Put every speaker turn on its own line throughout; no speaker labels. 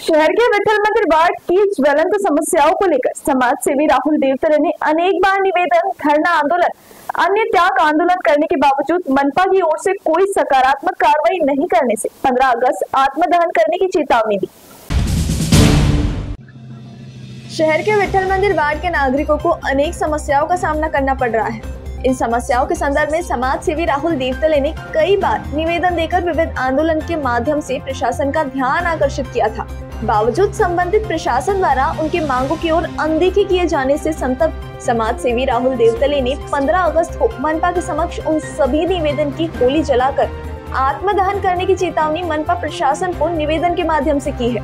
शहर के विठल मंदिर वार्ड की ज्वलंत समस्याओं को लेकर समाज सेवी राहुल देवतले ने अनेक बार निवेदन, धरना आंदोलन, अन्य त्याग आंदोलन करने के बावजूद मनपा की ओर से कोई सकारात्मक कार्रवाई नहीं करने से 15 अगस्त आत्मदहन करने की चेतावनी दी। शहर के विठल मंदिर वार्ड के नागरिकों को अनेक समस्याओं का सामना करना पड़ रहा है। इन समस्याओं के संदर्भ में समाज सेवी राहुल देवतले ने कई बार निवेदन देकर विविध आंदोलन के माध्यम से प्रशासन का ध्यान आकर्षित किया था। बावजूद संबंधित प्रशासन द्वारा उनके मांगों की ओर अनदेखी किए जाने से संतप्त समाज सेवी राहुल देवतले ने 15 अगस्त को मनपा के समक्ष उन सभी निवेदन की होली जलाकर आत्मदहन करने की चेतावनी मनपा प्रशासन को निवेदन के माध्यम से की है।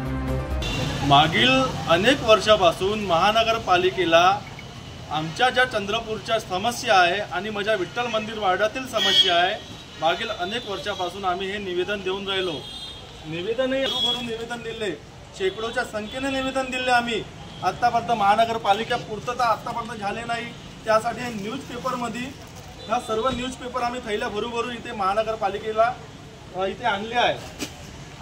मागील अनेक वर्षापासून महानगरपालिकेला आमच्या ज्या चंद्रपूरच्या समस्या आहे आणि माझ्या विठ्ठल मंदिर वार्डातील समस्या आहे, मागील अनेक वर्षापासून आम्ही हे निवेदन देऊन राहिलो। निवेदनही भरून निवेदन दिले, शेकडोच्या संख्येने निवेदन दिले। आम्ही आतापर्यंत महानगरपालिका पूर्तता आतापर्यंत झाले नाही। त्यासाठी हे न्यूजपेपरमध्ये हा सर्व न्यूजपेपर आम्ही थैल्या भरू इथे महानगरपालिकेला इथे आणले आहे।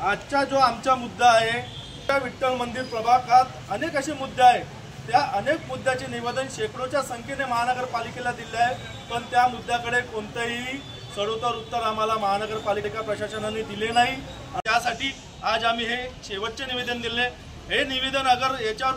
आजचा जो आमचा मुद्दा आहे, त्या विठ्ठल मंदिर प्रभागात अनेक असे मुद्दे आहेत। त्या अनेक मुद्द्याचे निवेदन शेकडोच्या संख्येने महानगरपालिकेला दिले आहे, पण त्या मुद्द्याकडे कोणतेही सडोतर उत्तर आम्हाला महानगरपालिका प्रशासनाने दिले नाही। त्यासाठी आज आम्ही हे शेवटचे निवेदन दिले। हे निवेदन अगर याच्यावर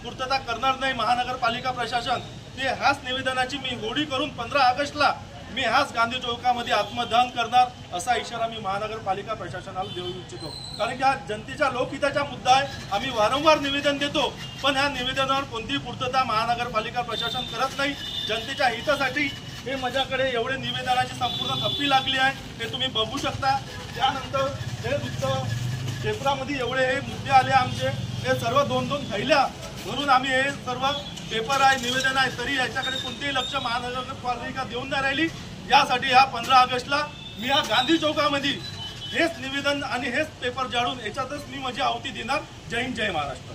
पूर्तता करणार नाही महानगरपालिका प्रशासन, ते ह्याच निवेदनाची मी होळी करून 15 ऑगस्टला मी ह्याच गांधी चौकामध्ये आत्मदहन करणार असा इशारा मी महानगरपालिका प्रशासनाला देऊ इच्छितो। कारण की हा जनतेच्या लोकहिताचा मुद्दा आहे। आम्ही वारंवार निवेदन देतो, पण ह्या निवेदनावर कोणतीही पूर्तता महानगरपालिका प्रशासन करत नाही। जनतेच्या हितासाठी हे माझ्याकडे एवढे निवेदनाची संपूर्ण थप्पी लागली आहे, हे तुम्ही बघू शकता। त्यानंतर हे पेपरामध्ये एवढे हे मुद्दे आले आमचे, हे सर्व 2-2 थैल्या भरून आम्ही हे सर्व पेपर आहे, निवेदन आहे, तरी याच्याकडे कोणतेही लक्ष महानगरपालिका देऊन नाही राहिली। यासाठी ह्या 15 ऑगस्टला मी या गांधी चौकामध्ये हेच निवेदन आणि हेच पेपर जाळून याच्यातच मी माझी आहुती देणार। जय हिंद, जय महाराष्ट्र।